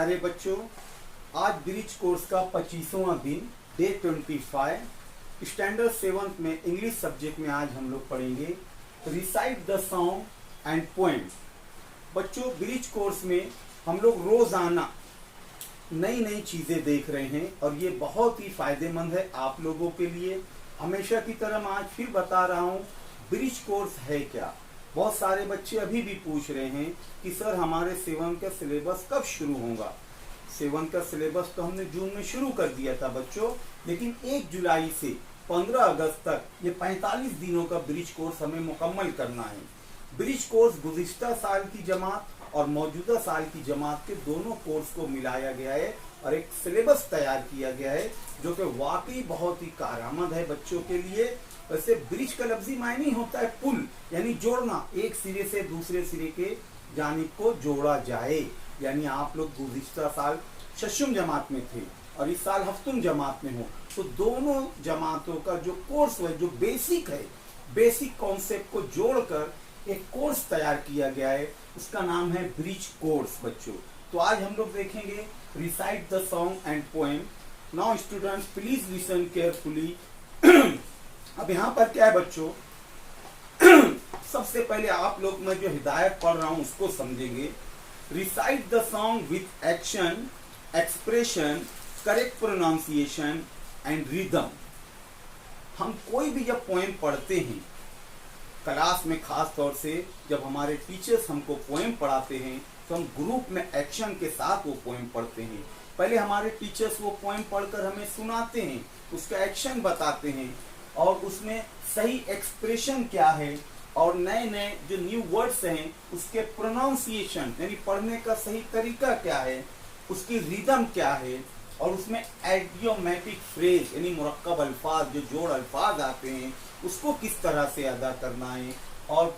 प्यारे बच्चों, आज ब्रिज कोर्स का 25वां दिन, डे 25, स्टैंडर्ड 7th में इंग्लिश सब्जेक्ट में आज हम लोग पढ़ेंगे recite the song and poem. बच्चों, ब्रिज कोर्स में हम लोग रोजाना नई नई चीजें देख रहे हैं और ये बहुत ही फायदेमंद है आप लोगों के लिए। हमेशा की तरह मैं आज फिर बता रहा हूँ, ब्रिज कोर्स है क्या। बहुत सारे बच्चे अभी भी पूछ रहे हैं कि सर हमारे 7 का सिलेबस कब शुरू होगा। 7 का सिलेबस तो हमने जून में शुरू कर दिया था बच्चों, लेकिन 1 जुलाई से 15 अगस्त तक ये 45 दिनों का ब्रिज कोर्स हमें मुकम्मल करना है। ब्रिज कोर्स गुज़िश्ता साल की जमात और मौजूदा साल की जमात के दोनों कोर्स को मिलाया गया है और एक सिलेबस तैयार किया गया है जो कि वाकई बहुत ही कारआमद है बच्चों के लिए। वैसे ब्रिज का लफ्जी मायने होता है पुल, यानी जोड़ना, एक सिरे से दूसरे सिरे के जानिब को जोड़ा जाए। यानी आप लोग गुज़िश्ता साल शशुम जमात में थे और इस साल हफ्तुम जमात में हो, तो दोनों जमातों का जो कोर्स है, जो बेसिक है, बेसिक कॉन्सेप्ट को जोड़कर एक कोर्स तैयार किया गया है, उसका नाम है ब्रिज कोर्स बच्चों। तो आज हम लोग देखेंगे recite the song and poem. Now students please listen carefully. अब यहाँ पर क्या है बच्चों, सबसे पहले आप लोग, मैं जो हिदायत पढ़ रहा हूं उसको समझेंगे। Recite the song with action, expression, correct pronunciation and rhythm. हम कोई भी जब पोएम पढ़ते हैं क्लास में, खास तौर से जब हमारे टीचर्स हमको पोएम पढ़ाते हैं तो हम ग्रुप में एक्शन के साथ वो पोएम पढ़ते हैं। पहले हमारे टीचर्स वो पोएम पढ़कर हमें सुनाते हैं, उसका एक्शन बताते हैं और उसमें सही एक्सप्रेशन क्या है और नए नए जो न्यू वर्ड्स हैं उसके प्रोनाउंसिएशन यानी पढ़ने का सही तरीका क्या है, उसकी रिदम क्या है और उसमें आइडियोमेटिक फ्रेज यानी मुरक्कब अल्फाज, जो जोड़ अल्फाज आते हैं उसको किस तरह से अदा करना है। और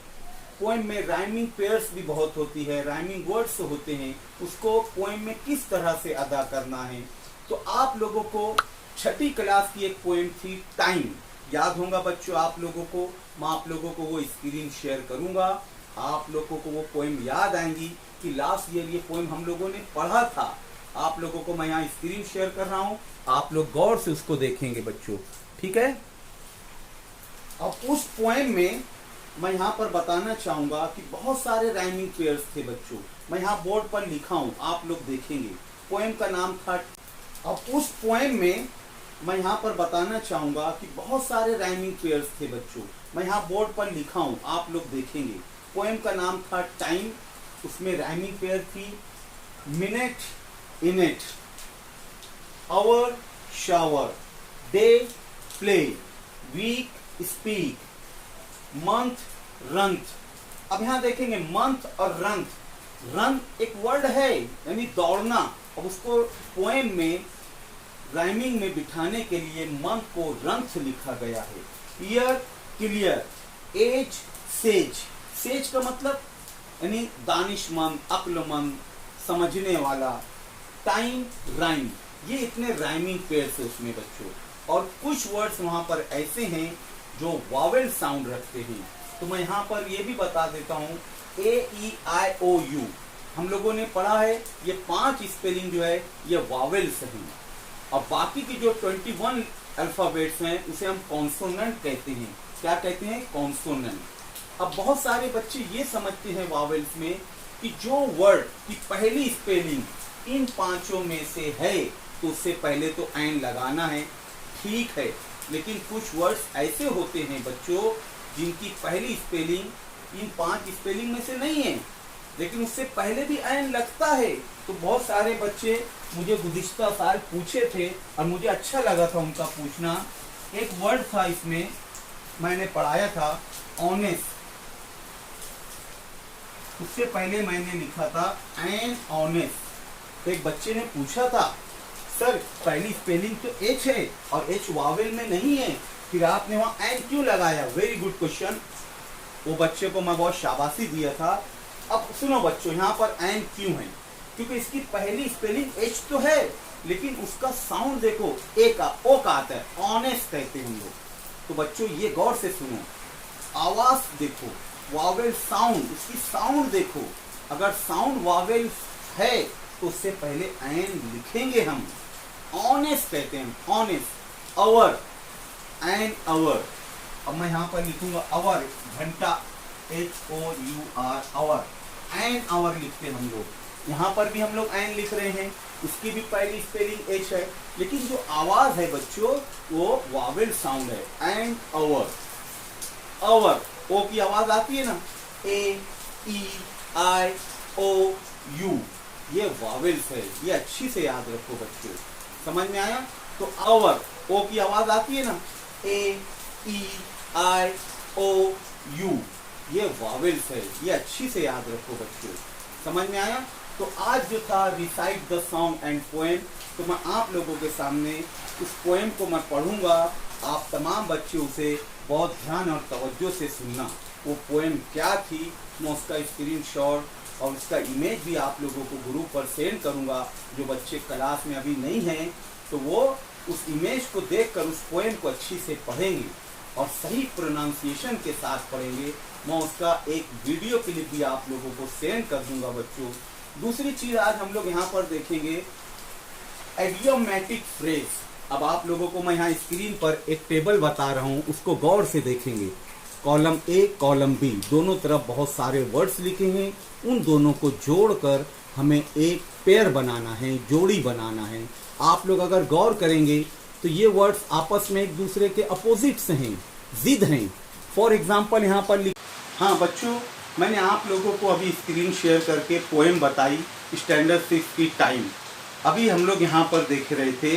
पोएम में राइमिंग पेयर्स भी बहुत होती है, राइमिंग वर्ड्स होते हैं, उसको पोएम में किस तरह से अदा करना है। तो आप लोगों को 6ठी क्लास की एक पोएम थी टाइम, याद होगा बच्चों आप लोगों को। मैं आप लोगों को वो स्क्रीन शेयर करूंगा, आप लोगों को वो पोएम याद आएंगी कि लास्ट ईयर ये पोएम हम लोगों ने पढ़ा था। आप लोगों को मैं यहाँ स्क्रीन शेयर कर रहा हूँ, आप लोग गौर से उसको देखेंगे बच्चों, ठीक है। अब उस पोएम में मैं यहाँ पर बताना चाहूंगा कि बहुत सारे राइमिंग पेयर्स थे बच्चों। मैं यहाँ बोर्ड पर लिखा हूँ, आप लोग देखेंगे। पोएम का नाम था। अब उस पोएम में मैं यहाँ पर बताना चाहूंगा कि बहुत सारे राइमिंग पेयर्स थे बच्चों। मैं यहाँ बोर्ड पर लिखा हूँ, आप लोग देखेंगे। पोएम का नाम था टाइम, उसमें राइमिंग पेयर थी मिनट, इनेट, hour, shower, day, play, week, speak, month, रंथ। अब यहाँ देखेंगे मंथ और रंथ। रंथ एक वर्ड है यानी दौड़ना। अब उसको पोएम में राइमिंग में बिठाने के लिए मंथ को रंथ लिखा गया है। Ear, clear, age, sage. Sage का मतलब यानी दानिशमंद, अक्लमंद, समझने वाला। Time, rhyme. ये इतने राइमिंग पेयर्स है उसमें बच्चों। और कुछ वर्ड्स वहां पर ऐसे हैं जो वावेल साउंड रखते हैं। तो मैं यहाँ पर ये भी बता देता हूँ, AEIOU हम लोगों ने पढ़ा है, ये 5 स्पेलिंग जो है ये वावेल्स हैं। और बाकी की जो 21 अल्फाबेट्स हैं उसे हम कॉन्सोनेंट कहते हैं। क्या कहते हैं? कॉन्सोनेंट। अब बहुत सारे बच्चे ये समझते हैं वावेल्स में कि जो वर्ड की पहली स्पेलिंग इन 5 में से है तो उससे पहले तो ऐन लगाना है, ठीक है। लेकिन कुछ वर्ड्स ऐसे होते हैं बच्चों जिनकी पहली स्पेलिंग इन 5 स्पेलिंग में से नहीं है, लेकिन उससे पहले भी ऐन लगता है। तो बहुत सारे बच्चे मुझे गुज़िश्ता साल पूछे थे और मुझे अच्छा लगा था उनका पूछना। एक वर्ड था इसमें, मैंने पढ़ाया था ऑनेस्ट, उससे पहले मैंने लिखा था एन ऑनेस्ट। तो एक बच्चे ने पूछा था, सर पहली स्पेलिंग तो एच है और एच वावेल में नहीं है, फिर आपने वहां एन क्यों लगाया? Very good question. वो बच्चे को मैं बहुत शाबाशी दिया था। अब सुनो बच्चों, यहाँ पर एन क्यों है? क्योंकि इसकी पहली स्पेलिंग एच तो है, लेकिन उसका साउंड देखो, ए का, ओ का आता है, ऑनेस्ट कहते हैं हम लोग। तो बच्चों ये गौर से सुनो, आवाज देखो, वावेल साउंड, उसकी साउंड देखो। अगर साउंड वावेल है तो उससे पहले एन लिखेंगे हम। ऑनेस्ट कहते हैं, ऑनेस्ट, आवर, एन आवर। अब मैं यहाँ पर लिखूंगा आवर, घंटा, HOUR, आवर, एन आवर लिखते हैं हम लोग। यहाँ पर भी हम लोग एन लिख रहे हैं, इसकी भी पहली स्पेलिंग एच है, लेकिन जो आवाज है बच्चों वो वावेल साउंड है। एन आवर, आवर, ओ की आवाज आती है ना, AEIOU, ये वावेल्स है, ये अच्छी से याद रखो बच्चों। समझ में आया? तो आवर, ओ की आवाज आती है ना, AEIOU, ये वावेल्स है, ये अच्छी से याद रखो बच्चों। समझ में आया? तो आज जो था recite the song and poem, तो मैं आप लोगों के सामने उस पोएम को मैं पढ़ूंगा, आप तमाम बच्चे उसे बहुत ध्यान और तवज्जो से सुनना। वो पोएम क्या थी, मैं उसका स्क्रीनशॉट और उसका इमेज भी आप लोगों को ग्रुप पर सेंड करूंगा। जो बच्चे क्लास में अभी नहीं हैं तो वो उस इमेज को देखकर उस पोएम को अच्छी से पढ़ेंगे और सही प्रोनाउंसिएशन के साथ पढ़ेंगे। मैं उसका एक वीडियो क्लिप भी आप लोगों को सेंड कर दूंगा बच्चों। दूसरी चीज आज हम लोग यहाँ पर देखेंगे एडियोमेटिक फ्रेज। अब आप लोगों को मैं यहाँ स्क्रीन पर एक टेबल बता रहा हूँ, उसको गौर से देखेंगे। कॉलम ए, कॉलम बी, दोनों तरफ बहुत सारे वर्ड्स लिखे हैं, उन दोनों को जोड़कर हमें एक पेयर बनाना है, जोड़ी बनाना है। आप लोग अगर गौर करेंगे तो ये वर्ड्स आपस में एक दूसरे के अपोजिट्स हैं, जिद हैं। फॉर एग्जाम्पल यहाँ पर हाँ बच्चों, मैंने आप लोगों को अभी स्क्रीन शेयर करके पोएम बताई स्टैंडर्ड 6 की टाइम। अभी हम लोग यहाँ पर देख रहे थे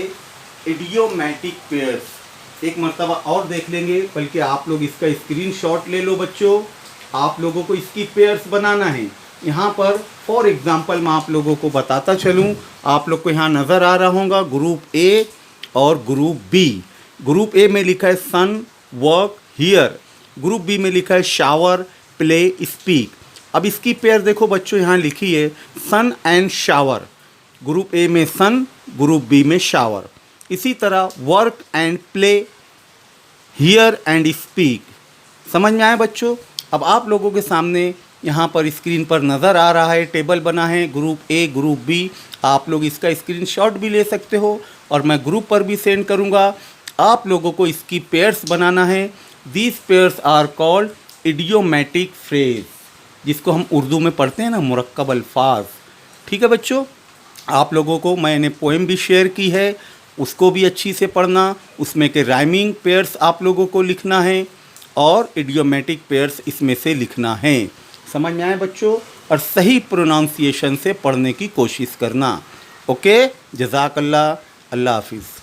इडियोमैटिक पेयर्स। एक मर्तबा और देख लेंगे, बल्कि आप लोग इसका स्क्रीनशॉट ले लो बच्चों। आप लोगों को इसकी पेयर्स बनाना है। यहाँ पर फॉर एग्जांपल मैं आप लोगों को बताता चलूँ, आप लोग को यहाँ नज़र आ रहा होगा ग्रुप ए और ग्रुप बी। ग्रुप ए में लिखा है सन, वर्क, हियर। ग्रुप बी में लिखा है शावर, प्ले, स्पीक। अब इसकी पेयर देखो बच्चों, यहाँ लिखी है सन एंड शावर। ग्रुप ए में सन, ग्रुप बी में शावर। इसी तरह work and play, here and speak. समझ में आया बच्चों? अब आप लोगों के सामने यहाँ पर स्क्रीन पर नज़र आ रहा है, टेबल बना है ग्रुप ए, ग्रुप बी। आप लोग इसका स्क्रीनशॉट भी ले सकते हो और मैं ग्रुप पर भी सेंड करूँगा। आप लोगों को इसकी पेयर्स बनाना है। These pairs are called idiomatic phrase, जिसको हम उर्दू में पढ़ते हैं ना, मुरक्कब अल्फाज। ठीक है बच्चों, आप लोगों को मैंने पोएम भी शेयर की है, उसको भी अच्छी से पढ़ना। उसमें के राइमिंग पेयर्स आप लोगों को लिखना है और इडियोमैटिक पेयर्स इसमें से लिखना है। समझ में आए बच्चों? और सही प्रोनाउंसिएशन से पढ़ने की कोशिश करना। ओके, जज़ाकल्लाह, अल्लाह हाफिज़।